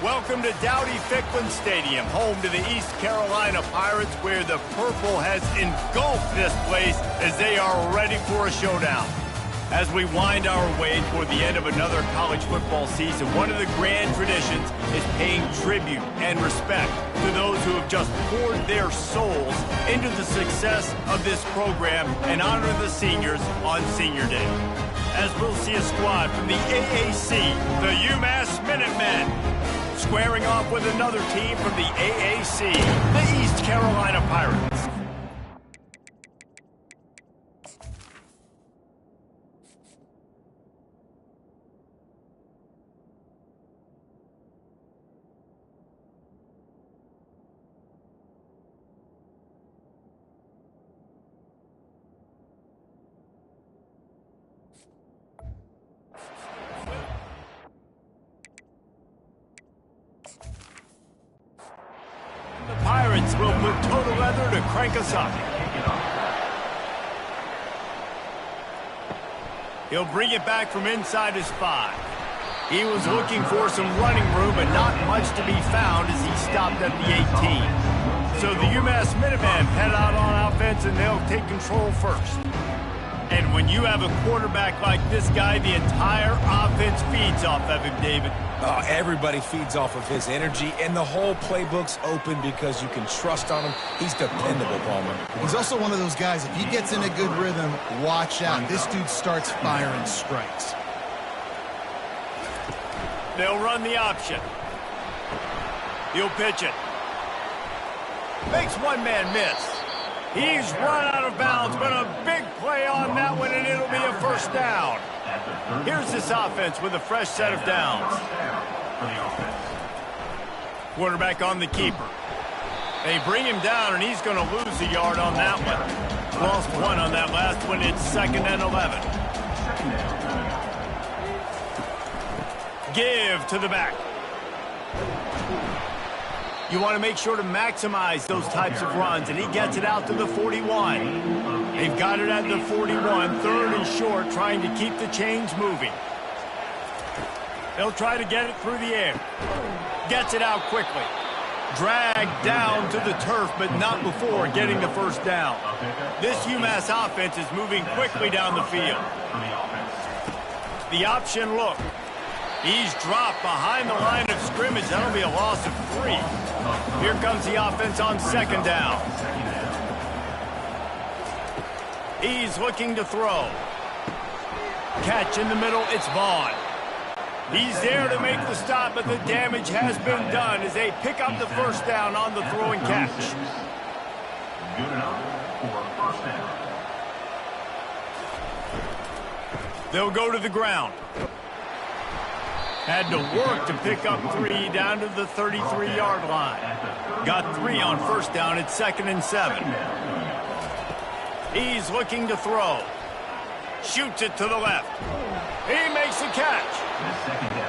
Welcome to Dowdy-Ficklin Stadium, home to the East Carolina Pirates, where the purple has engulfed this place as they are ready for a showdown. As we wind our way toward the end of another college football season, one of the grand traditions is paying tribute and respect to those who have just poured their souls into the success of this program and honor the seniors on Senior Day. As we'll see a squad from the AAC, the UMASS Minutemen, squaring off with another team from the AAC, the East Carolina Pirates. Pirates will put total leather to crank us up. He'll bring it back from inside his 5. He was looking for some running room, but not much to be found as he stopped at the 18. So the UMass Minutemen head out on offense, and they'll take control first. And when you have a quarterback like this guy, the entire offense feeds off of him, David. Oh, everybody feeds off of his energy, and the whole playbook's open because you can trust on him. He's dependable, Palmer. He's also one of those guys, if he gets in a good rhythm, watch out. This dude starts firing strikes. They'll run the option. He'll pitch it. Makes one man miss. He's run out of bounds, but a big play on that one, and it'll be a first down. Here's this offense with a fresh set of downs. Quarterback on the keeper. They bring him down, and he's going to lose a yard on that one. Lost 1 on that last one. It's 2nd and 11. Give to the back. You want to make sure to maximize those types of runs, and he gets it out to the 41. They've got it at the 41, 3rd and short, trying to keep the chains moving. They'll try to get it through the air. Gets it out quickly. Dragged down to the turf, but not before getting the first down. This UMass offense is moving quickly down the field. The option look. He's dropped behind the line of scrimmage. That'll be a loss of 3. Here comes the offense on 2nd down. He's looking to throw. Catch in the middle, it's Vaughn. He's there to make the stop, but the damage has been done as they pick up the first down on the throw and catch. Good enough for a first down. They'll go to the ground. Had to work to pick up 3 down to the 33-yard line. Got 3 on first down at 2nd and 7. He's looking to throw. Shoots it to the left. He makes the catch.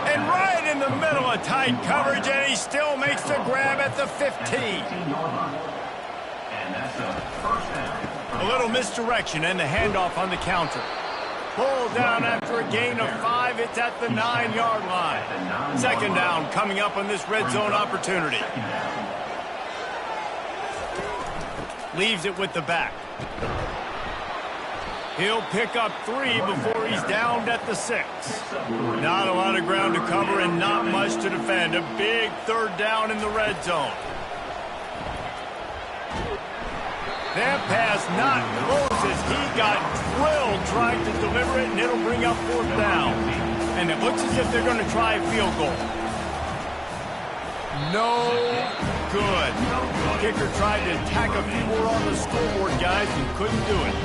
And right in the middle of tight coverage, and he still makes the grab at the 15. A little misdirection and the handoff on the counter. Pulled down after a gain of 5. It's at the 9-yard line. 2nd down coming up on this red zone opportunity. Leaves it with the back. He'll pick up 3 before he's downed at the 6. Not a lot of ground to cover and not much to defend. A big 3rd down in the red zone. That pass not close as he got drilled trying to deliver it, and it'll bring up 4th down. And it looks as if they're going to try a field goal. No good. Kicker tried to tack a few more on the scoreboard, guys, and couldn't do it.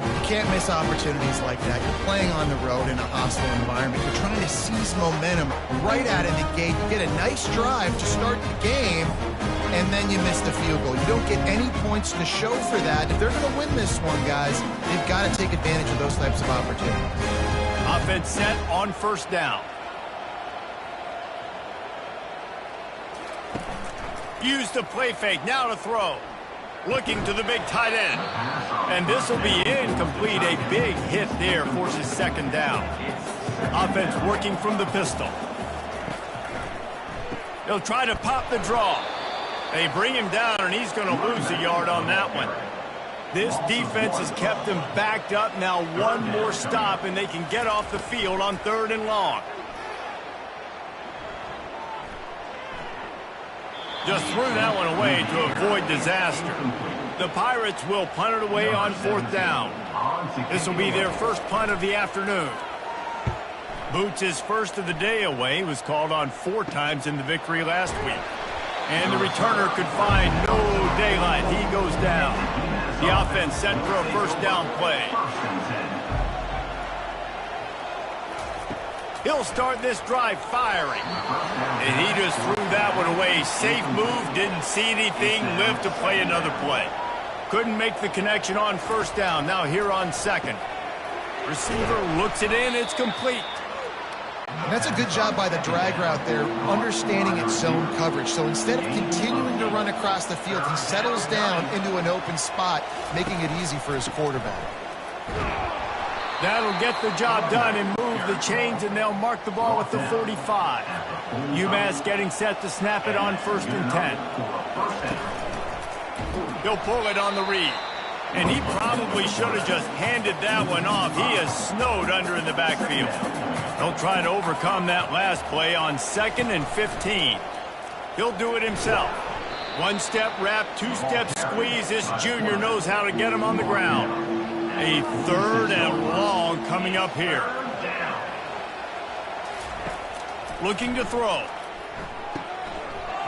You can't miss opportunities like that. You're playing on the road in a hostile environment. You're trying to seize momentum right out of the gate. You get a nice drive to start the game, and then you miss the field goal. You don't get any points to show for that. If they're going to win this one, guys, they've got to take advantage of those types of opportunities. Offense set on first down. Use the play fake, now to throw. Looking to the big tight end. And this will be incomplete. A big hit there forces 2nd down. Offense working from the pistol. He'll try to pop the draw. They bring him down, and he's going to lose a yard on that one. This defense has kept them backed up. Now one more stop, and they can get off the field on 3rd and long. Just threw that one away to avoid disaster. The Pirates will punt it away on 4th down. This will be their first punt of the afternoon. Boots' first of the day away was called on 4 times in the victory last week. And the returner could find no daylight. He goes down. The offense set for a first down play. He'll start this drive firing. And he just threw that one away. Safe move, didn't see anything, lived to play another play. Couldn't make the connection on 1st down. Now here on 2nd. Receiver looks it in, it's complete. And that's a good job by the drag route there, understanding its zone coverage. So instead of continuing to run across the field, he settles down into an open spot, making it easy for his quarterback. That'll get the job done and move the chains, and they'll mark the ball at the 45. UMass getting set to snap it on 1st and 10. He'll pull it on the read. And he probably should have just handed that one off. He is snowed under in the backfield. He'll try to overcome that last play on 2nd and 15. He'll do it himself. 1-step wrap, 2-step squeeze. This junior knows how to get him on the ground. A 3rd and long coming up here. Looking to throw.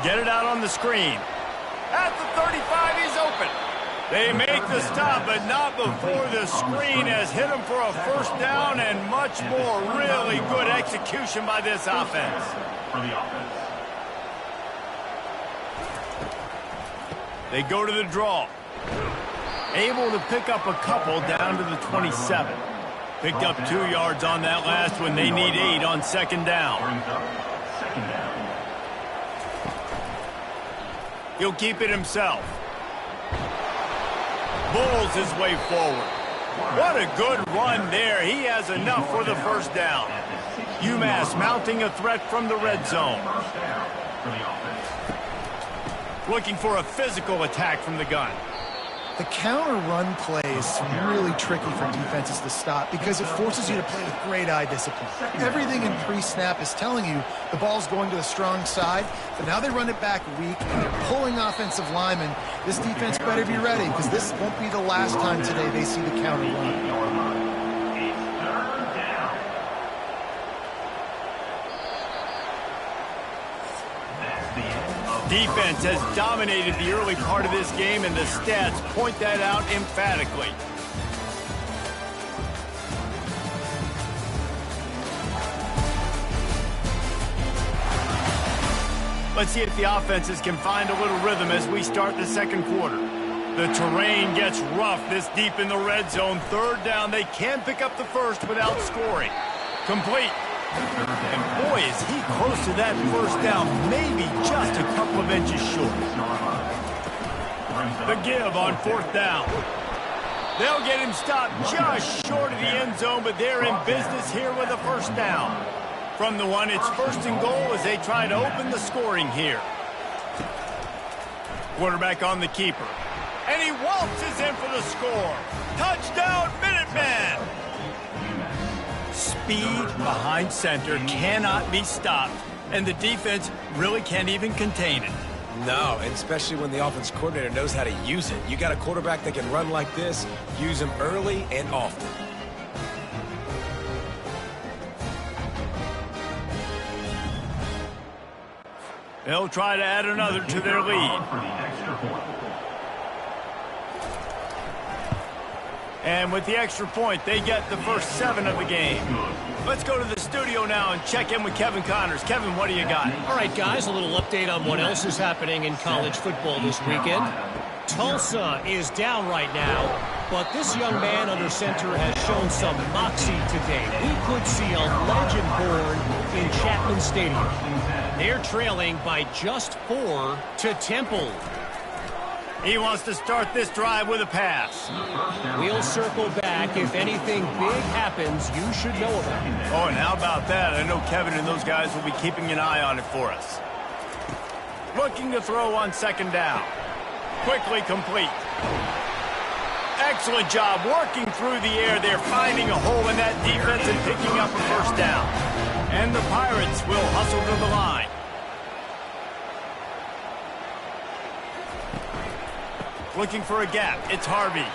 Get it out on the screen. At the 35, he's open. They make the stop, but not before the screen has hit him for a first down and much more. Really good execution by this offense. They go to the draw. Able to pick up a couple down to the 27. Picked up 2 yards on that last one. They need 8 on 2nd down. He'll keep it himself. Bulls his way forward. What a good run there. He has enough for the first down. UMass mounting a threat from the red zone. Looking for a physical attack from the gun. The counter run play is really tricky for defenses to stop because it forces you to play with great eye discipline. Everything in pre-snap is telling you the ball's going to the strong side, but now they run it back weak and they're pulling offensive linemen. This defense better be ready because this won't be the last time today they see the counter run. Defense has dominated the early part of this game, and the stats point that out emphatically. Let's see if the offenses can find a little rhythm as we start the second quarter. The terrain gets rough this deep in the red zone. 3rd down, they can pick up the first without scoring. Complete. And boy, is he close to that first down, maybe just a couple of inches short. The give on 4th down. They'll get him stopped just short of the end zone, but they're in business here with a first down. From the 1, it's 1st and goal as they try to open the scoring here. Quarterback on the keeper. And he waltzes in for the score. Touchdown, Minutemen! Speed behind center cannot be stopped, and the defense really can't even contain it. No, and especially when the offense coordinator knows how to use it. You got a quarterback that can run like this, use him early and often. They'll try to add another to their lead. And with the extra point, they get the first 7 of the game. Let's go to the studio now and check in with Kevin Connors. Kevin, what do you got? All right, guys, a little update on what else is happening in college football this weekend. Tulsa is down right now, but this young man under center has shown some moxie today. We could see a legend born in Chapman Stadium. They're trailing by just 4 to Temple. He wants to start this drive with a pass. We'll circle back. If anything big happens, you should know about it. Oh, and how about that? I know Kevin and those guys will be keeping an eye on it for us. Looking to throw on second down. Quickly complete. Excellent job working through the air. They're finding a hole in that defense and picking up a first down. And the Pirates will hustle to the line. Looking for a gap. It's Harvey.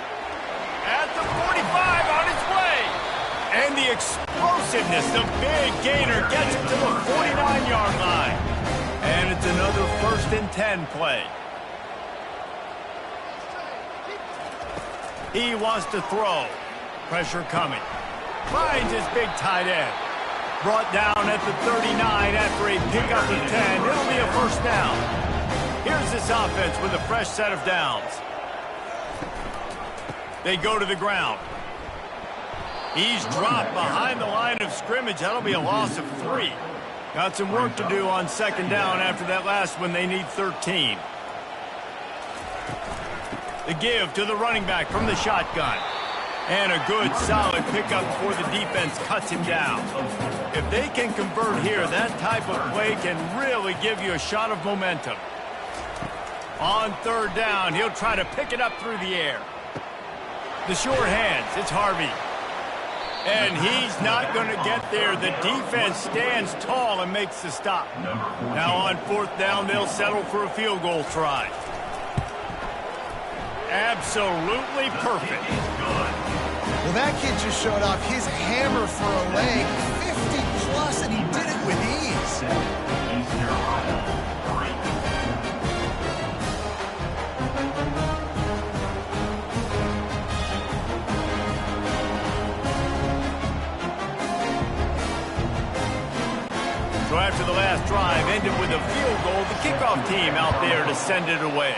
At the 45 on its way. And the explosiveness, the big gainer gets it to the 49-yard line. And it's another 1st and 10 play. He wants to throw. Pressure coming. Finds his big tight end. Brought down at the 39 after a pickup of 10. It'll be a first down. Here's this offense with a fresh set of downs. They go to the ground. He's dropped behind the line of scrimmage. That'll be a loss of 3. Got some work to do on second down after that last one. They need 13. The give to the running back from the shotgun. And a good, solid pickup before the defense cuts him down. If they can convert here, that type of play can really give you a shot of momentum. On third down, he'll try to pick it up through the air. The short hands, it's Harvey. And he's not going to get there. The defense stands tall and makes the stop. Now on fourth down, they'll settle for a field goal try. Absolutely perfect. Well, that kid just showed off his hammer for a leg. 50-plus, and he did it with ease. East Carolina, 3. So after the last drive ended with a field goal, the kickoff team out there to send it away.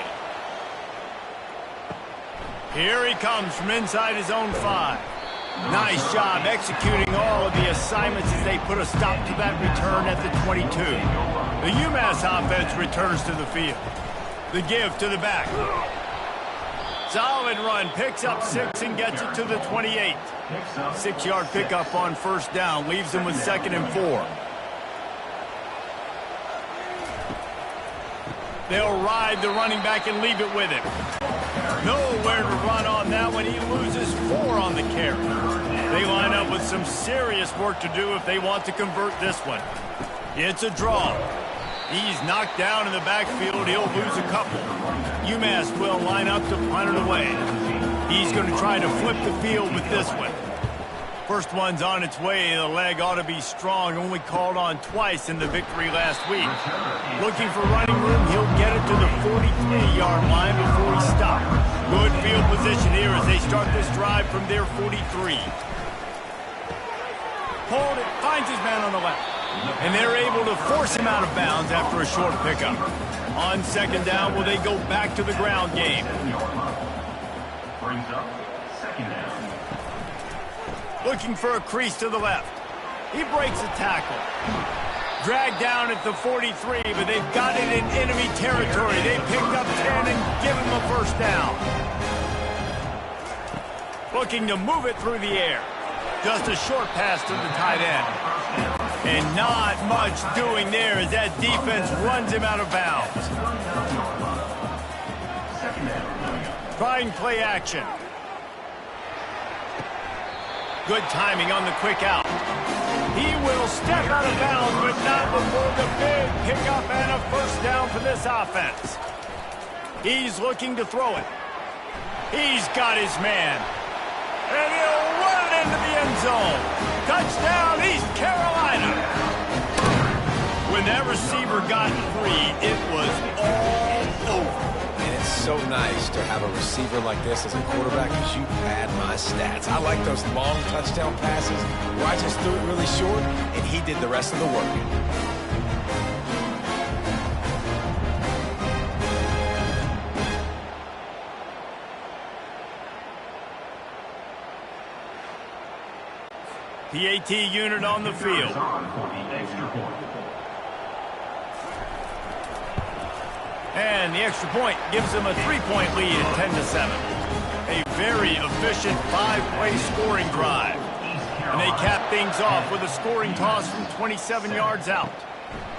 Here he comes from inside his own 5. Nice job executing all of the assignments as they put a stop to that return at the 22. The UMASS offense returns to the field. The give to the back. Solid run, picks up 6 and gets it to the 28. 6-yard pickup on first down, leaves him with 2nd and 4. They'll ride the running back and leave it with him. Nowhere to run on that one. He loses 4 on the carry. They line up with some serious work to do if they want to convert this one. It's a draw. He's knocked down in the backfield. He'll lose a couple. UMass will line up to punt it away. He's going to try to flip the field with this one. First one's on its way. The leg ought to be strong. Only called on twice in the victory last week. Looking for running room. He'll get it to the 43-yard line before he stops. Good field position here as they start this drive from their 43. Hold it. Finds his man on the left. And they're able to force him out of bounds after a short pickup. On second down, will they go back to the ground game? Brings up second down. Looking for a crease to the left. He breaks a tackle. Dragged down at the 43, but they've got it in enemy territory. They picked up 10 and give him a first down. Looking to move it through the air. Just a short pass to the tight end. And not much doing there as that defense runs him out of bounds. Trying play action. Good timing on the quick out. He will step out of bounds, but not before the big pickup and a first down for this offense. He's looking to throw it. He's got his man. And he'll run it into the end zone. Touchdown, East Carolina. When that receiver got free, it was all over. And it's so nice to have a receiver like this as a quarterback because you pad my stats. I like those long touchdown passes where I just threw it really short and he did the rest of the work. PAT unit on the field. And the extra point gives them a 3-point lead at 10-7. A very efficient 5-play scoring drive. And they cap things off with a scoring toss from 27 yards out.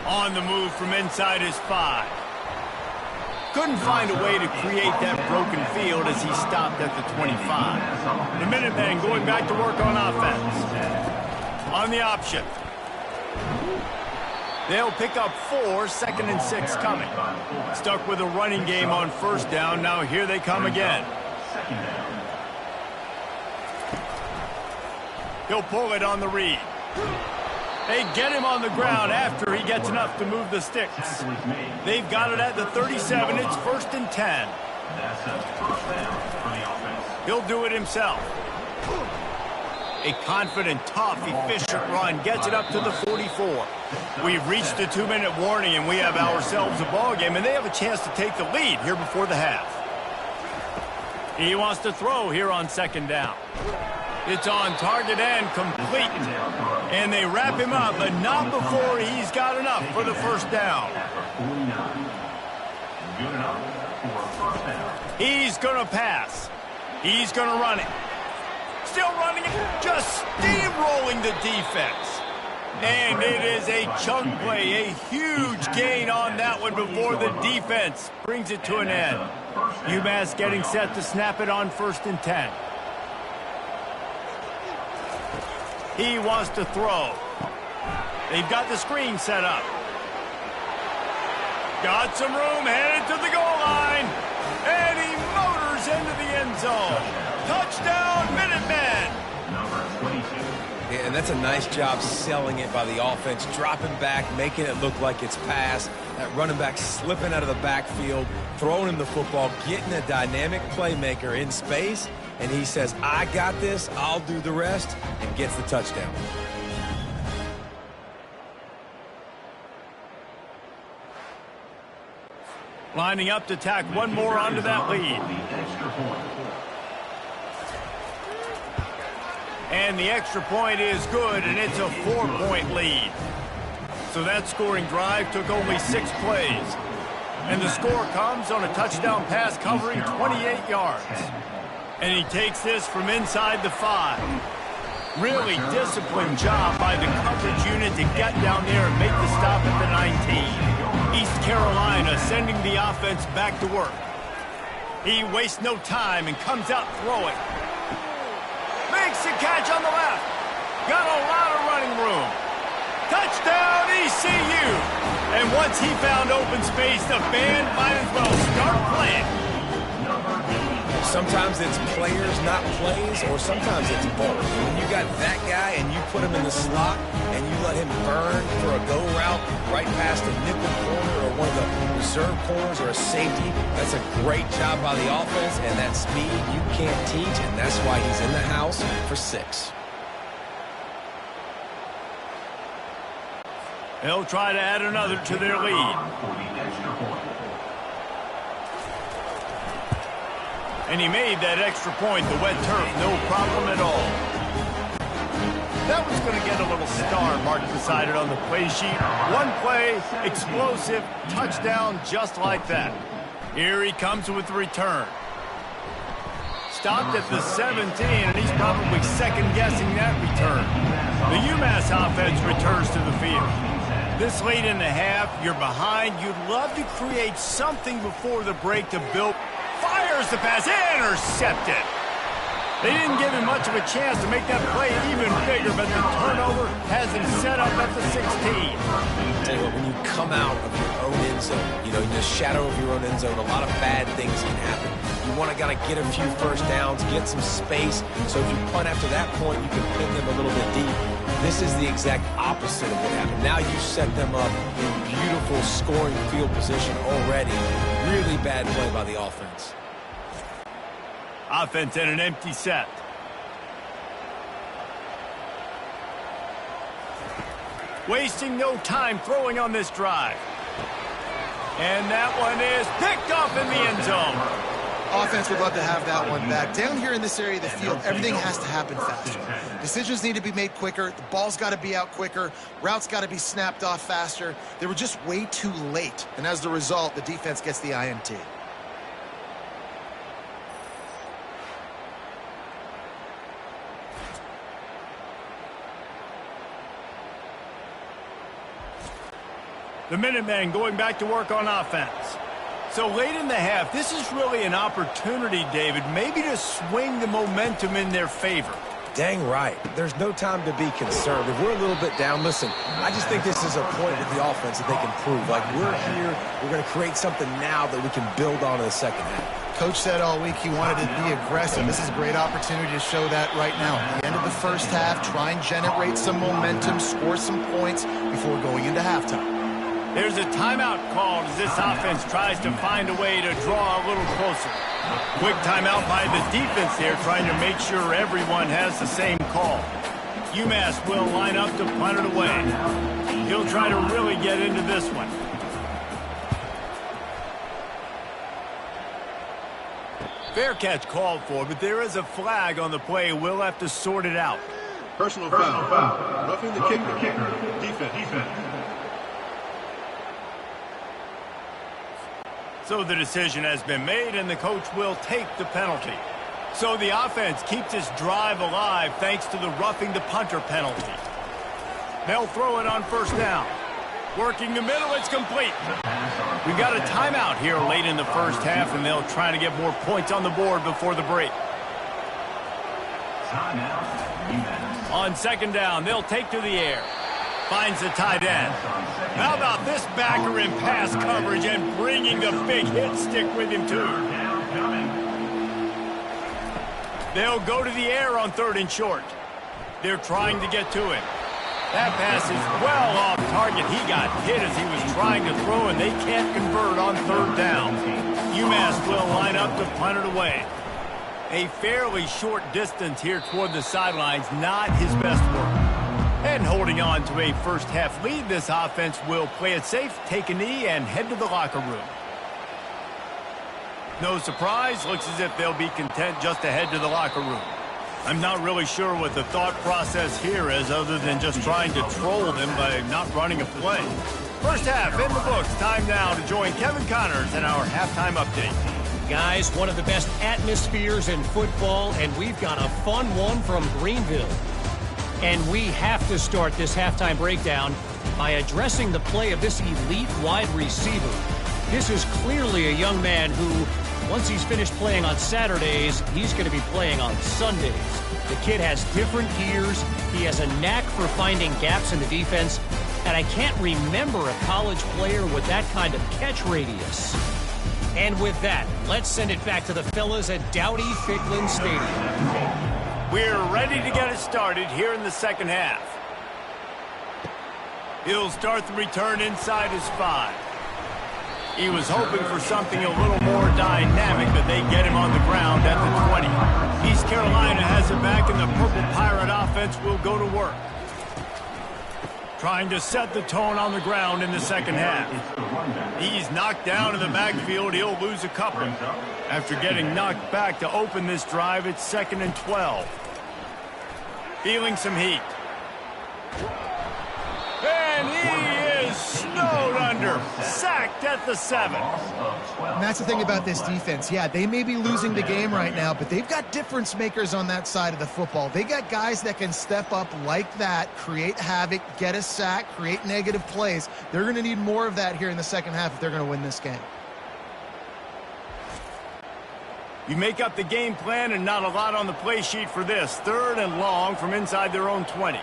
On the move from inside his 5. Couldn't find a way to create that broken field as he stopped at the 25. The Minutemen going back to work on offense. On the option. They'll pick up 4, 2nd and 6 coming. Stuck with a running game on first down. Now here they come again. He'll pull it on the read. They get him on the ground after he gets enough to move the sticks. They've got it at the 37. It's 1st and 10. He'll do it himself. A confident, tough, efficient run gets it up to the 44. We've reached the 2-minute warning, and we have ourselves a ball game, and they have a chance to take the lead here before the half. He wants to throw here on 2nd down. It's on target and complete. And they wrap him up, but not before he's got enough for the 1st down. He's going to pass. He's going to run it. Still running it, just steamrolling the defense. And it is a chunk play, a huge gain on that one before the defense brings it to an end. UMass getting set to snap it on 1st and 10. He wants to throw. They've got the screen set up. Got some room, headed to the goal line. And he motors into the end zone. Touchdown, Minutemen! Yeah, and that's a nice job selling it by the offense, dropping back, making it look like it's pass. That running back slipping out of the backfield, throwing him the football, getting a dynamic playmaker in space, and he says, I got this, I'll do the rest, and gets the touchdown. Lining up to tack one more onto that lead. And the extra point is good, and it's a 4-point lead. So that scoring drive took only 6 plays. And the score comes on a touchdown pass covering 28 yards. And he takes this from inside the 5. Really disciplined job by the coverage unit to get down there and make the stop at the 19. East Carolina sending the offense back to work. He wastes no time and comes out throwing. Makes a catch on the left. Got a lot of running room. Touchdown, ECU. And once he found open space, the band might as well start playing. Sometimes it's players, not plays, or sometimes it's both. When you got that guy and you put him in the slot and you let him burn for a go route right past a nickel corner or one of the reserve corners or a safety, that's a great job by the offense, and that speed you can't teach, and that's why he's in the house for 6. They'll try to add another to their lead. And he made that extra point, the wet turf, no problem at all. That was going to get a little star marked beside it on the play sheet. One play, explosive, touchdown, just like that. Here he comes with the return. Stopped at the 17, and he's probably second-guessing that return. The UMass offense returns to the field. This late in the half, you're behind. You'd love to create something before the break to build. Fires the pass, intercepted. They didn't give him much of a chance to make that play even bigger, but the turnover has him set up at the 16. Tell you what, when you come out of your own end zone, in the shadow of your own end zone, a lot of bad things can happen. You want to get a few first downs, get some space, so if you punt after that point, you can pin them a little bit deep. This is the exact opposite of what happened. Now you set them up in beautiful scoring field position already. Really bad play by the offense. Offense in an empty set. Wasting no time throwing on this drive. And that one is picked up in the end zone. Offense would love to have that one back. Down here in this area of the field, everything has to happen faster. Decisions need to be made quicker. The ball's got to be out quicker. Routes got to be snapped off faster. They were just way too late. And as the result, the defense gets the INT. The Minutemen going back to work on offense. So late in the half, this is really an opportunity, David, maybe to swing the momentum in their favor. Dang right. There's no time to be concerned. If we're a little bit down, listen, I just think this is a point with the offense that they can prove. Like, we're here, we're going to create something now that we can build on in the second half. Coach said all week he wanted to be aggressive. This is a great opportunity to show that right now. At the end of the first half, try and generate some momentum, score some points before going into halftime. There's a timeout called as this offense tries to find a way to draw a little closer. Quick timeout by the defense here, trying to make sure everyone has the same call. UMass will line up to punt it away. He'll try to really get into this one. Fair catch called for, but there is a flag on the play. We'll have to sort it out. Personal foul. Roughing the kicker. Defense. So the decision has been made, and the coach will take the penalty. So the offense keeps its drive alive thanks to the roughing the punter penalty. They'll throw it on first down. Working the middle, it's complete. We've got a timeout here late in the first half, and they'll try to get more points on the board before the break. On second down, they'll take to the air. Finds the tight end. How about this backer in pass coverage and bringing the big hit stick with him, too? They'll go to the air on 3rd and short. They're trying to get to him. That pass is well off target. He got hit as he was trying to throw, and they can't convert on 3rd down. UMass will line up to punt it away. A fairly short distance here toward the sidelines, not his best work. And holding on to a first half lead, this offense will play it safe, take a knee, and head to the locker room. No surprise, looks as if they'll be content just to head to the locker room. I'm not really sure what the thought process here is other than just trying to troll them by not running a play. First half in the books. Time now to join Kevin Connors in our halftime update. Guys, one of the best atmospheres in football, and we've got a fun one from Greenville. And we have to start this halftime breakdown by addressing the play of this elite wide receiver. This is clearly a young man who, once he's finished playing on Saturdays, he's going to be playing on Sundays. The kid has different gears. He has a knack for finding gaps in the defense. And I can't remember a college player with that kind of catch radius. And with that, let's send it back to the fellas at Dowdy-Ficklin Stadium. We're ready to get it started here in the second half. He'll start the return inside his 5. He was hoping for something a little more dynamic, but they get him on the ground at the 20. East Carolina has it back, and the Purple Pirate offense will go to work. Trying to set the tone on the ground in the second half. He's knocked down in the backfield. He'll lose a couple. After getting knocked back to open this drive, it's 2nd and 12. Feeling some heat. And he is snowed under. Sacked at the 7. And that's the thing about this defense. Yeah, they may be losing the game right now, but they've got difference makers on that side of the football. They got guys that can step up like that, create havoc, get a sack, create negative plays. They're going to need more of that here in the second half if they're going to win this game. You make up the game plan and not a lot on the play sheet for this. 3rd and long from inside their own 20.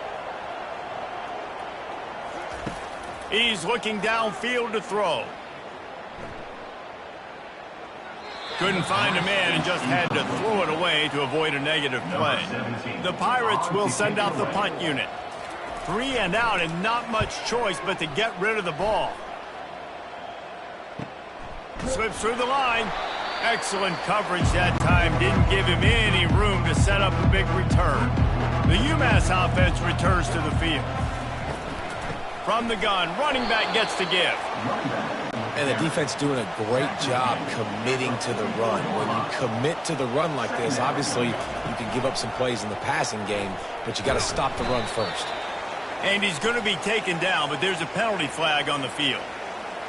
He's looking downfield to throw. Couldn't find a man and just had to throw it away to avoid a negative play. The Pirates will send out the punt unit. 3 and out and not much choice but to get rid of the ball. Slips through the line. Excellent coverage that time. Didn't give him any room to set up a big return. The UMass offense returns to the field. From the gun, running back gets to give. And the defense doing a great job committing to the run. When you commit to the run like this, obviously you can give up some plays in the passing game, but you got to stop the run first. And he's going to be taken down, but there's a penalty flag on the field.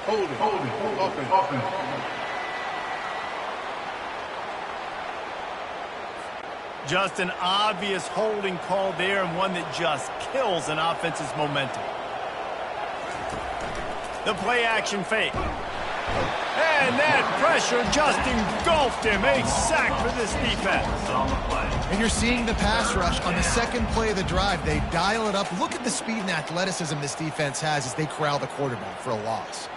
Hold it. Offense. Just an obvious holding call there, and one that just kills an offense's momentum. The play action fake. And that pressure just engulfed him. A sack for this defense. And you're seeing the pass rush on the second play of the drive. They dial it up. Look at the speed and athleticism this defense has as they corral the quarterback for a loss.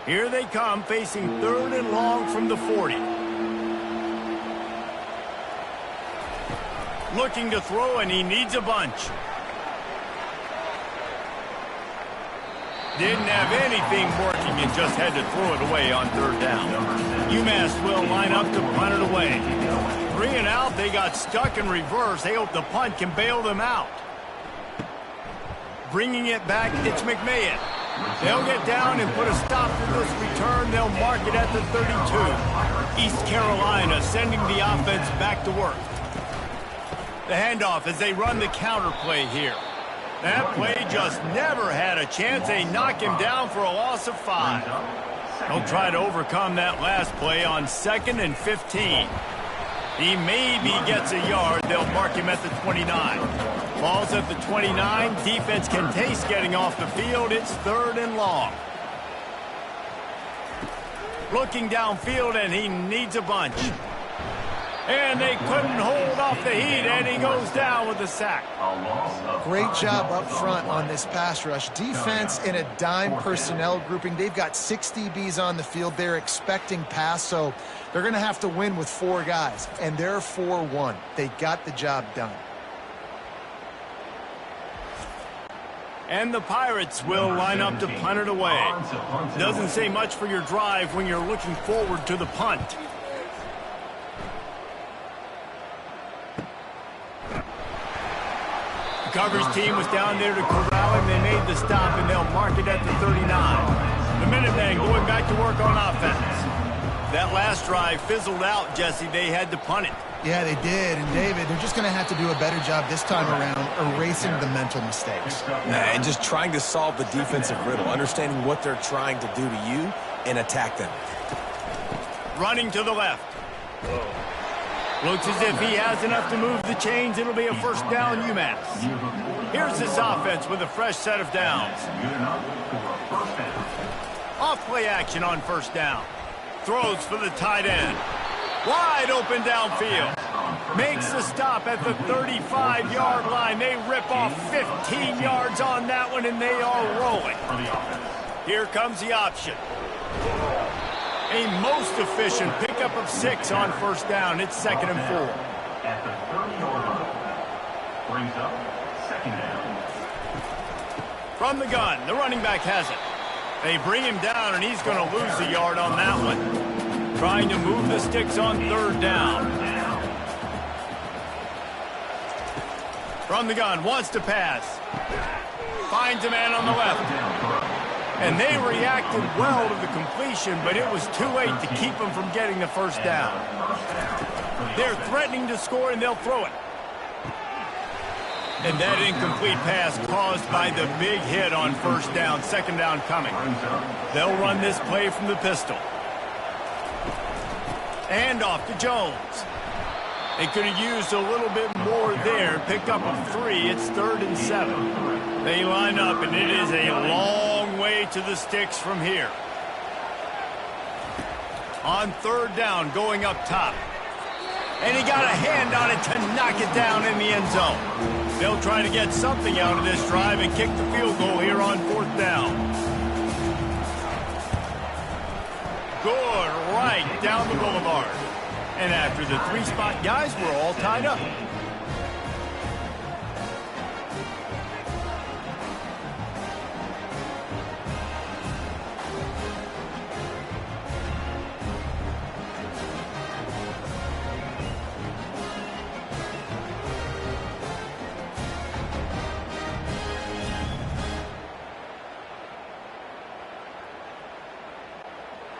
Here they come, facing 3rd and long from the 40. Looking to throw, and he needs a bunch. Didn't have anything working and just had to throw it away on 3rd down. UMass will line up to punt it away. 3 and out, they got stuck in reverse. They hope the punt can bail them out. Bringing it back, it's McMahon. They'll get down and put a stop to this return. They'll mark it at the 32. East Carolina sending the offense back to work. The handoff as they run the counter play here. That play just never had a chance. They knock him down for a loss of 5. They'll try to overcome that last play on 2nd and 15. He maybe gets a yard. They'll mark him at the 29. Ball's at the 29. Defense can taste getting off the field. It's 3rd and long. Looking downfield, and he needs a bunch. And they couldn't hold off the heat, and he goes down with a sack. Great job up front on this pass rush. Defense in a dime personnel grouping. They've got 6 DBs on the field. They're expecting pass, so they're going to have to win with 4 guys, and they're 4-1. They got the job done. And the Pirates will line up to punt it away. Doesn't say much for your drive when you're looking forward to the punt. The coverage team was down there to corral him. They made the stop, and they'll mark it at the 39. The Minutemen going back to work on offense. That last drive fizzled out, Jesse. They had to punt it. Yeah, they did. And, David, they're just going to have to do a better job this time around erasing the mental mistakes. And just trying to solve the defensive riddle, understanding what they're trying to do to you and attack them. Running to the left. Looks as if he has enough to move the chains. It'll be a 1st down, UMass. Here's this offense with a fresh set of downs. Off play action on 1st down. Throws for the tight end. Wide open downfield. Makes the stop at the 35-yard line. They rip off 15 yards on that one, and they are rolling. Here comes the option. A most efficient pickup of 6 on 1st down. It's 2nd and 4. At the 30-yard line. Brings up 2nd down. From the gun, the running back has it. They bring him down, and he's going to lose a yard on that one. Trying to move the sticks on 3rd down. From the gun, wants to pass. Finds a man on the left. And they reacted well to the completion, but it was too late to keep them from getting the 1st down. They're threatening to score, and they'll throw it. And that incomplete pass caused by the big hit on 1st down. 2nd down coming. They'll run this play from the pistol. And off to Jones. They could have used a little bit more there. Pick up a 3. It's 3rd and 7. They line up, and it is a long way to the sticks from here. On 3rd down, going up top. And he got a hand on it to knock it down in the end zone. They'll try to get something out of this drive and kick the field goal here on 4th down. Good, right down the boulevard. And after the 3-spot guys, we're all tied up.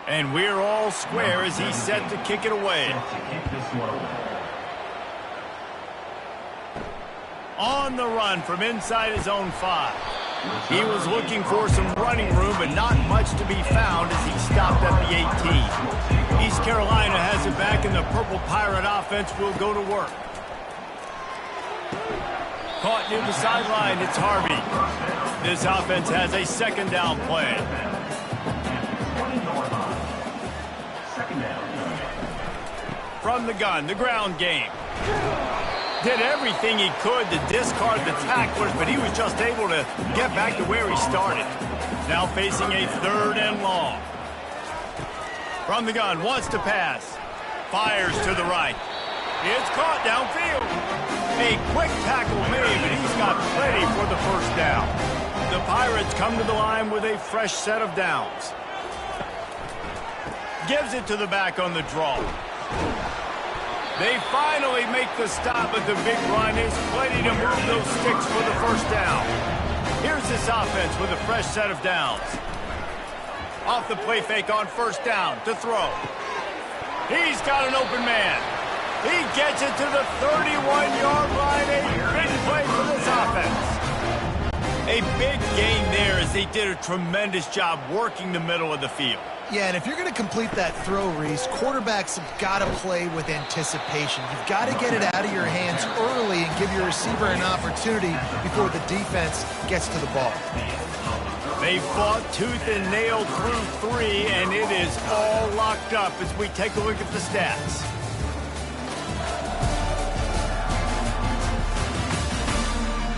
And we're all square as he's set to kick it away. On the run from inside his own 5. He was looking for some running room, but not much to be found as he stopped at the 18. East Carolina has it back, and the Purple Pirate offense will go to work. Caught near the sideline, it's Harvey. This offense has a second down play. From the gun, the ground game. Did everything he could to discard the tacklers, but he was just able to get back to where he started. Now facing a 3rd and long. From the gun, wants to pass. Fires to the right. It's caught downfield. A quick tackle made, but he's got plenty for the first down. The Pirates come to the line with a fresh set of downs. Gives it to the back on the draw. They finally make the stop, but the big run is plenty to move those sticks for the first down. Here's this offense with a fresh set of downs. Off the play fake on first down to throw. He's got an open man. He gets it to the 31-yard line. A big play for this offense. A big gain there as they did a tremendous job working the middle of the field. Yeah, and if you're going to complete that throw, Reese, quarterbacks have got to play with anticipation. You've got to get it out of your hands early and give your receiver an opportunity before the defense gets to the ball. They fought tooth and nail through 3, and it is all locked up as we take a look at the stats.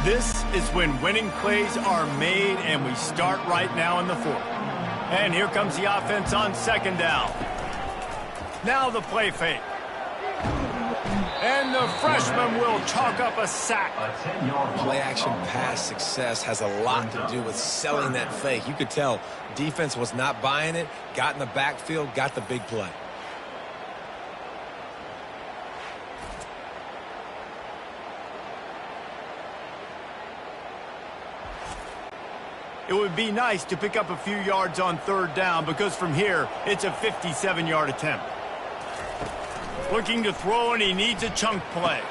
This is when winning plays are made, and we start right now in the 4th. And here comes the offense on second down. Now the play fake. And the freshman will chalk up a sack. Play-action pass success has a lot to do with selling that fake. You could tell defense was not buying it, got in the backfield, got the big play. It would be nice to pick up a few yards on 3rd down because from here, it's a 57-yard attempt. Looking to throw, and he needs a chunk play.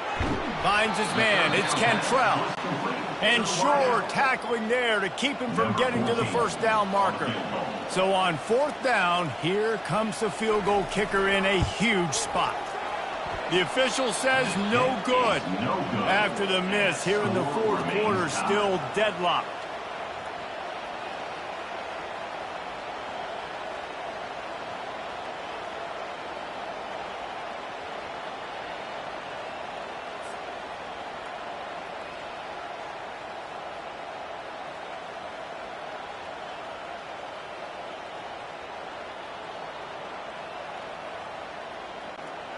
Finds his man. It's Cantrell. And Shore tackling there to keep him from getting to the first down marker. So on 4th down, here comes the field goal kicker in a huge spot. The official says no good. After the miss here in the 4th quarter, still deadlocked.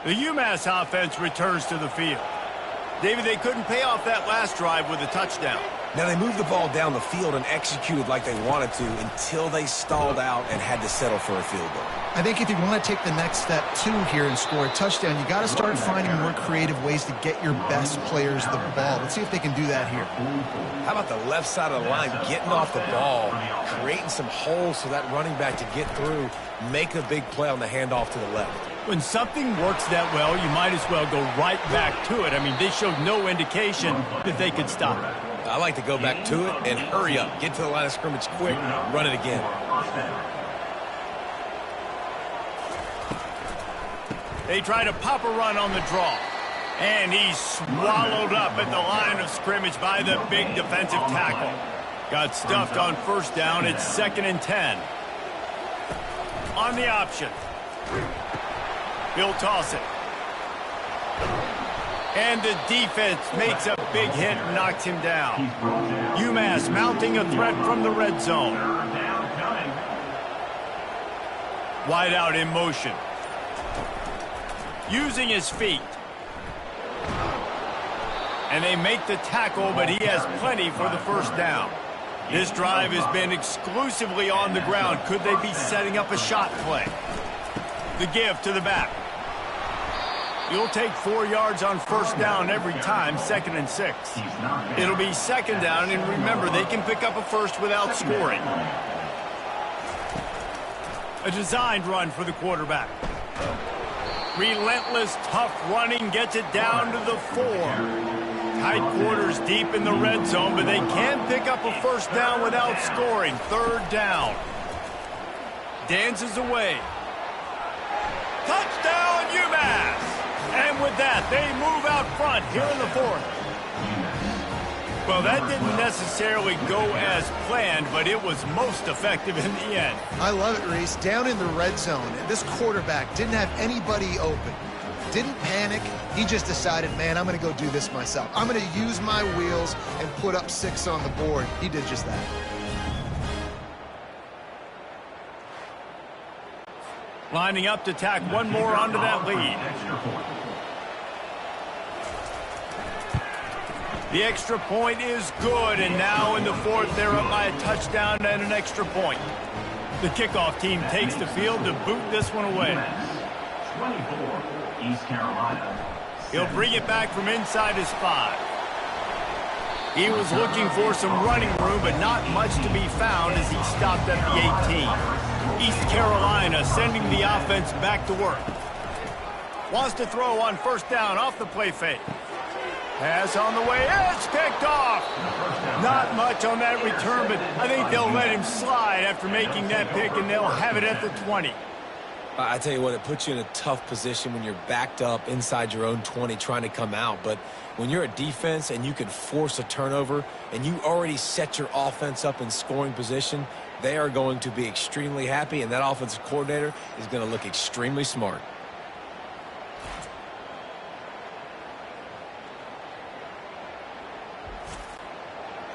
The UMASS offense returns to the field. David, they couldn't pay off that last drive with a touchdown. Now, they moved the ball down the field and executed like they wanted to until they stalled out and had to settle for a field goal. I think if you want to take the next step, too, here and score a touchdown, you got to start finding more creative ways to get your best players the ball. Let's see if they can do that here. How about the left side of the line getting off the ball, creating some holes for that running back to get through, make a big play on the handoff to the left. When something works that well, you might as well go right back to it. I mean, they showed no indication that they could stop it. I like to go back to it and hurry up. Get to the line of scrimmage quick, run it again. They try to pop a run on the draw. And he's swallowed up at the line of scrimmage by the big defensive tackle. Got stuffed on first down. It's 2nd and 10. On the option. He'll toss it. And the defense makes a big hit and knocks him down. UMass mounting a threat from the red zone. Wide out in motion. Using his feet. And they make the tackle, but he has plenty for the first down. This drive has been exclusively on the ground. Could they be setting up a shot play? The give to the back. You'll take 4 yards on first down every time, 2nd and 6. It'll be 2nd down, and remember, they can pick up a first without scoring. A designed run for the quarterback. Relentless, tough running gets it down to the 4. Tight quarters deep in the red zone, but they can pick up a first down without scoring. 3rd down. Dances away. Touchdown, UMass! And with that, they move out front here in the 4th. Well, that didn't necessarily go as planned, but it was most effective in the end. I love it, Reese. Down in the red zone, this quarterback didn't have anybody open. Didn't panic. He just decided, man, I'm going to go do this myself. I'm going to use my wheels and put up 6 on the board. He did just that. Lining up to tack one more onto that lead. The extra point is good, and now in the fourth, they're up by a touchdown and an extra point. The kickoff team takes the field to boot this one away. 24, East Carolina. He'll bring it back from inside his 5. He was looking for some running room, but not much to be found as he stopped at the 18. East Carolina sending the offense back to work. Wants to throw on first down off the play fake. Pass on the way, it's picked off. Not much on that return, but I think they'll let him slide after making that pick, and they'll have it at the 20. I tell you what, it puts you in a tough position when you're backed up inside your own 20 trying to come out. But when you're a defense and you can force a turnover and you already set your offense up in scoring position, they are going to be extremely happy, and that offensive coordinator is going to look extremely smart.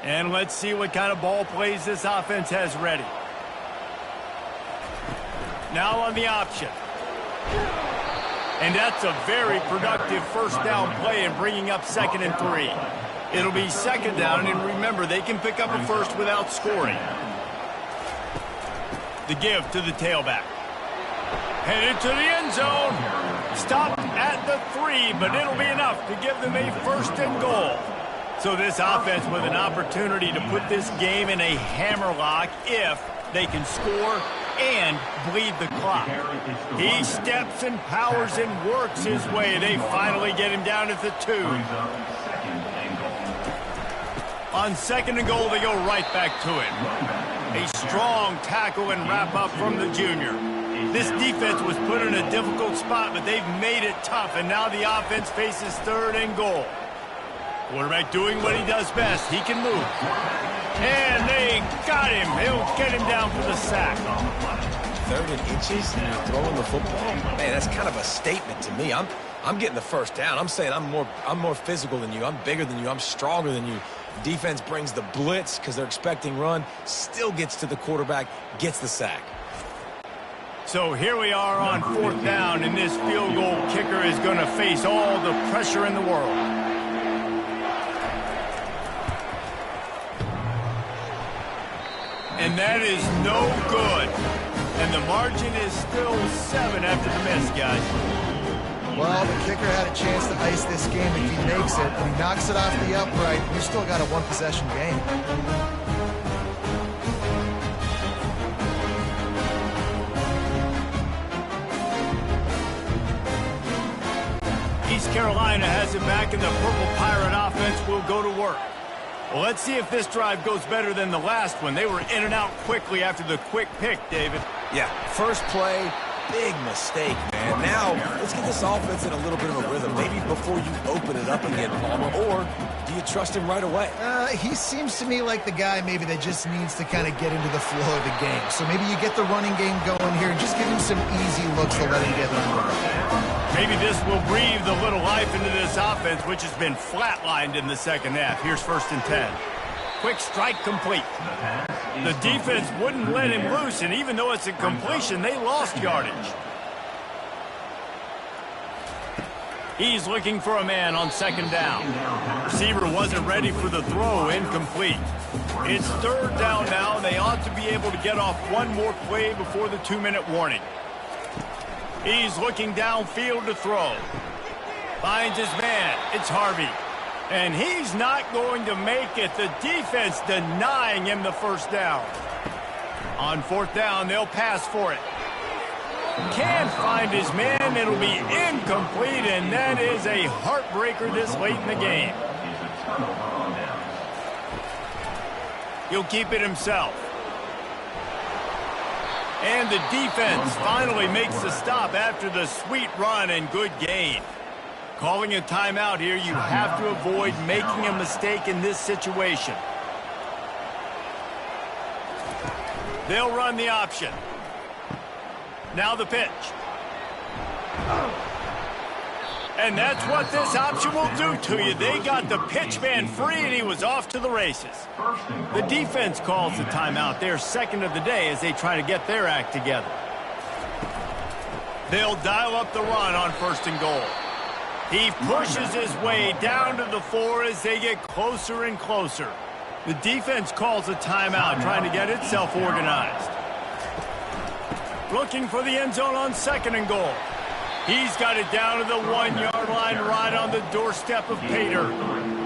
And let's see what kind of ball plays this offense has ready. Now on the option. And that's a very productive first down play in bringing up 2nd and 3. It'll be 2nd down, and remember, they can pick up a first without scoring. The give to the tailback. Headed to the end zone. Stopped at the 3, but it'll be enough to give them a 1st and goal. So this offense with an opportunity to put this game in a hammerlock if they can score and bleed the clock. He steps and powers and works his way. They finally get him down at the 2. On 2nd and goal, they go right back to it. A strong tackle and wrap up from the junior. This defense was put in a difficult spot, but they've made it tough, and now the offense faces 3rd and goal. Quarterback doing what he does best. He can move. And they got him. He'll get him down for the sack. 3rd and inches and you're throwing the football? Man, that's kind of a statement to me. I'm getting the first down. I'm saying I'm more physical than you. I'm bigger than you. I'm stronger than you. Defense brings the blitz because they're expecting run. Still gets to the quarterback. Gets the sack. So here we are on 4th down, and this field goal kicker is going to face all the pressure in the world. And that is no good. And the margin is still 7 after the miss, guys. Well, the kicker had a chance to ice this game if he makes it, and he knocks it off the upright. We've still got a 1-possession game. East Carolina has it back, and the Purple Pirate offense will go to work. Well, let's see if this drive goes better than the last one. They were in and out quickly after the quick pick, David. Yeah, first play, big mistake, man. Now, let's get this offense in a little bit of a rhythm. Maybe before you open it up again, Palmer, or do you trust him right away? He seems to me like the guy maybe that just needs to kind of get into the flow of the game. So maybe you get the running game going here and just give him some easy looks to let him get under. Maybe this will breathe a little life into this offense, which has been flatlined in the 2nd half. Here's 1st and 10. Quick strike complete. The defense wouldn't let him loose, and even though it's a completion, they lost yardage. He's looking for a man on 2nd down. Receiver wasn't ready for the throw, incomplete. It's 3rd down now, and they ought to be able to get off one more play before the 2-minute warning. He's looking downfield to throw. Finds his man. It's Harvey. And he's not going to make it. The defense denying him the 1st down. On 4th down, they'll pass for it. Can't find his man. It'll be incomplete, and that is a heartbreaker this late in the game. He'll keep it himself. And the defense finally makes the stop after the sweet run and good gain. Calling a timeout here, you have to avoid making a mistake in this situation. They'll run the option. Now the pitch. And that's what this option will do to you. They got the pitch man free, and he was off to the races. The defense calls the timeout. They're second of the day as they try to get their act together. They'll dial up the run on 1st and goal. He pushes his way down to the 4 as they get closer and closer. The defense calls a timeout, trying to get itself organized. Looking for the end zone on 2nd and goal. He's got it down to the 1-yard line right on the doorstep of Pater.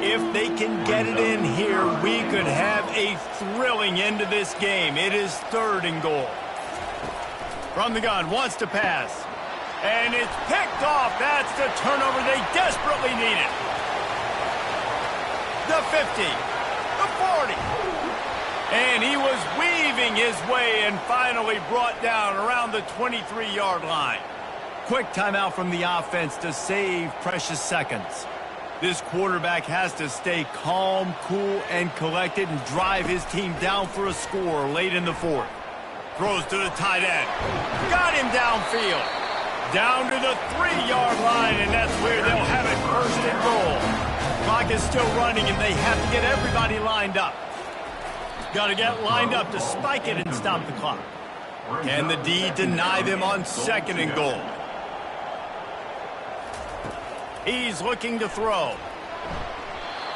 If they can get it in here, we could have a thrilling end to this game. It is 3rd and goal. From the gun, wants to pass. And it's picked off. That's the turnover they desperately needed. The 50. The 40. And he was weaving his way and finally brought down around the 23-yard line. Quick timeout from the offense to save precious seconds. This quarterback has to stay calm, cool, and collected and drive his team down for a score late in the 4th. Throws to the tight end. Got him downfield. Down to the 3-yard line, and that's where they'll have it 1st and goal. Clock is still running, and they have to get everybody lined up. Got to get lined up to spike it and stop the clock. Can the D deny them on 2nd and goal? He's looking to throw.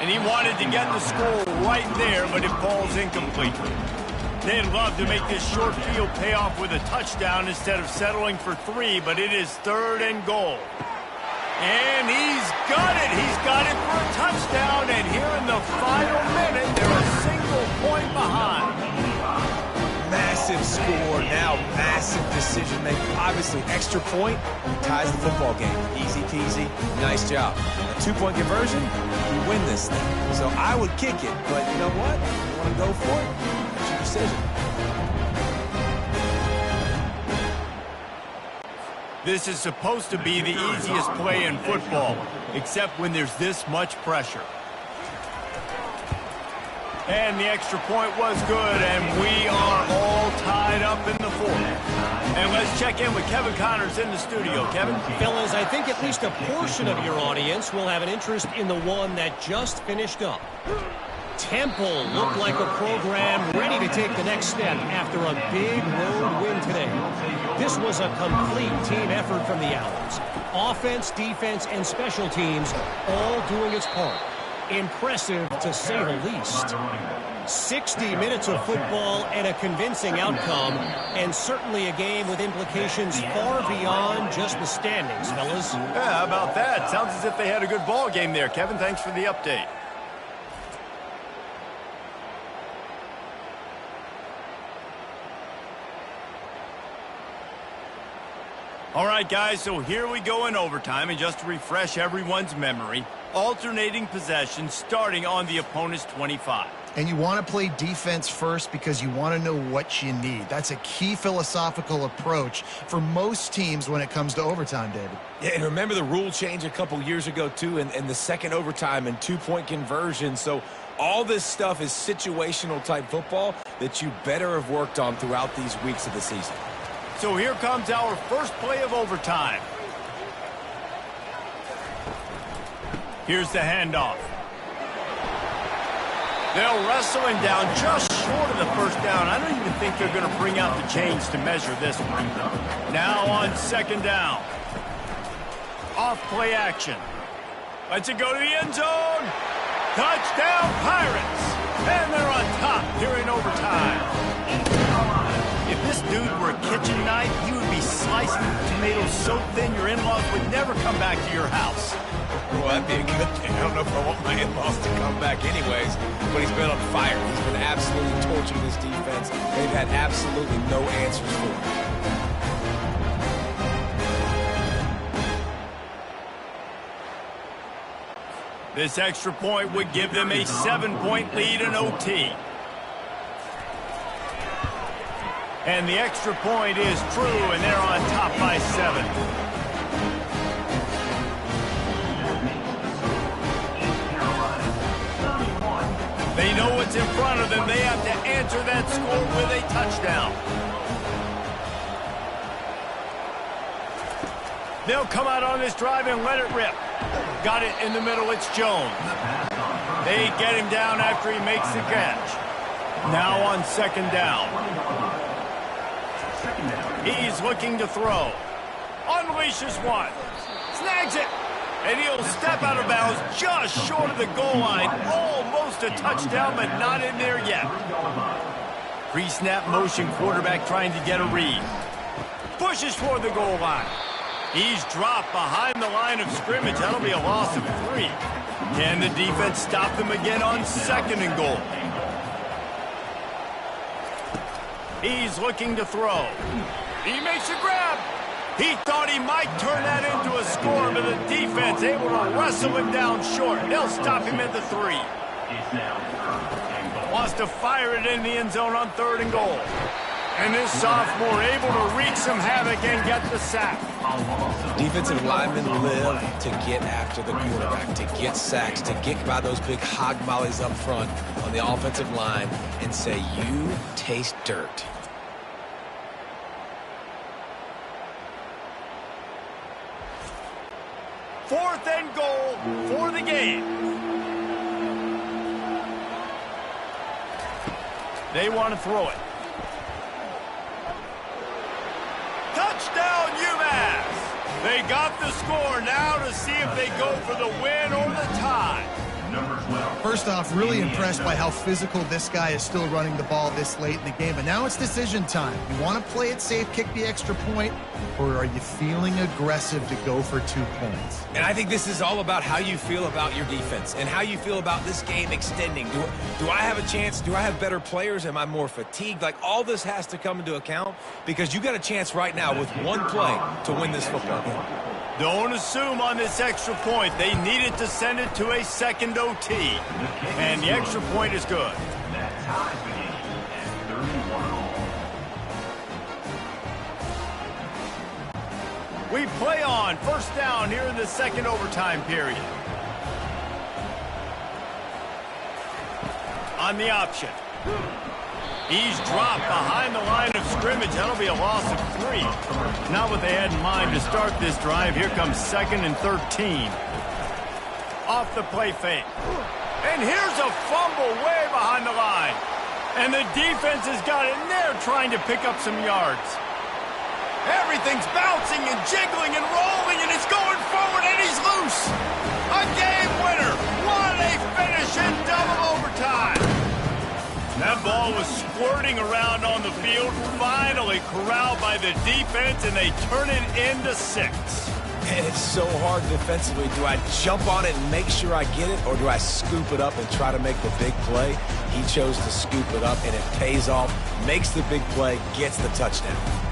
And he wanted to get the score right there, but it falls incomplete. They'd love to make this short field pay off with a touchdown instead of settling for 3, but it is 3rd and goal. And he's got it. He's got it for a touchdown, and here in the final minute, they're a single point behind. Massive score, now massive decision making. Obviously, extra point ties the football game. Easy peasy, nice job. A 2-point conversion, you win this thing. So I would kick it, but you know what? You want to go for it? That's your decision. This is supposed to be the easiest play in football, except when there's this much pressure. And the extra point was good, and we are all tied up in the 4th. And let's check in with Kevin Connors in the studio. Kevin? Fellas, I think at least a portion of your audience will have an interest in the one that just finished up. Temple looked like a program ready to take the next step after a big road win today. This was a complete team effort from the Owls. Offense, defense, and special teams all doing its part. Impressive, to say the least. 60 minutes of football and a convincing outcome, and certainly a game with implications far beyond just the standings, fellas. Yeah, how about that? Sounds as if they had a good ball game there, Kevin. Thanks for the update. All right, guys, so here we go in overtime, and just to refresh everyone's memory, alternating possession starting on the opponent's 25. And you want to play defense first because you want to know what you need. That's a key philosophical approach for most teams when it comes to overtime, David. Yeah, and remember the rule change a couple years ago, too, and the second overtime and 2-point conversion. So all this stuff is situational type football that you better have worked on throughout these weeks of the season. So here comes our first play of overtime. Here's the handoff. They'll wrestle him down just short of the 1st down. I don't even think they're going to bring out the chains to measure this one. Now on 2nd down. Off play action. Lets it go to the end zone. Touchdown Pirates. And they're on top here in overtime. If this dude were a kitchen knife, he would be slicing tomatoes so thin your in-laws would never come back to your house. Well, that'd be a good thing. I don't know if I want my in-laws to come back anyways, but he's been on fire. He's been absolutely torching this defense. They've had absolutely no answers for him. This extra point would give them a 7-point lead in OT. And the extra point is true, and they're on top by 7. opponents in front of them. They have to answer that score with a touchdown. They'll come out on this drive and let it rip. Got it in the middle. It's Jones. They get him down after he makes the catch. Now on second down. He's looking to throw. Unleashes one. Snags it. And he'll step out of bounds just short of the goal line. Almost a touchdown, but not in there yet. Pre-snap motion, quarterback trying to get a read. Pushes toward the goal line. He's dropped behind the line of scrimmage. That'll be a loss of 3. Can the defense stop them again on second and goal? He's looking to throw. He makes a grab. He thought he might turn that into a score, but the defense able to wrestle him down short. They'll stop him at the 3. Wants to fire it in the end zone on third and goal. And this sophomore able to wreak some havoc and get the sack. Defensive linemen live to get after the quarterback, to get sacks, to get by those big hog mollies up front on the offensive line and say, you taste dirt. Fourth and goal for the game. They want to throw it. Touchdown, UMASS! They got the score now to see if they go for the win or the tie. First off, really impressed by how physical this guy is still running the ball this late in the game. But now it's decision time. You want to play it safe, kick the extra point, or are you feeling aggressive to go for 2 points? And I think this is all about how you feel about your defense and how you feel about this game extending. Do I have a chance? Do I have better players? Am I more fatigued? Like, all this has to come into account because you got a chance right now with one play to win this football game. Don't assume on this extra point. They needed to send it to a second OT. And the extra point is good. We play on first down here in the second overtime period. On the option. He's dropped behind the line of scrimmage. That'll be a loss of 3. Not what they had in mind to start this drive. Here comes second and 13. Off the play fake. And here's a fumble way behind the line. And the defense has got in there trying to pick up some yards. Everything's bouncing and jiggling and rolling, and it's going forward, and he's loose. A game winner. What a finish in double overtime. That ball was squirting around on the field, finally corralled by the defense, and they turn it into 6. And it's so hard defensively. Do I jump on it and make sure I get it, or do I scoop it up and try to make the big play? He chose to scoop it up, and it pays off, makes the big play, gets the touchdown.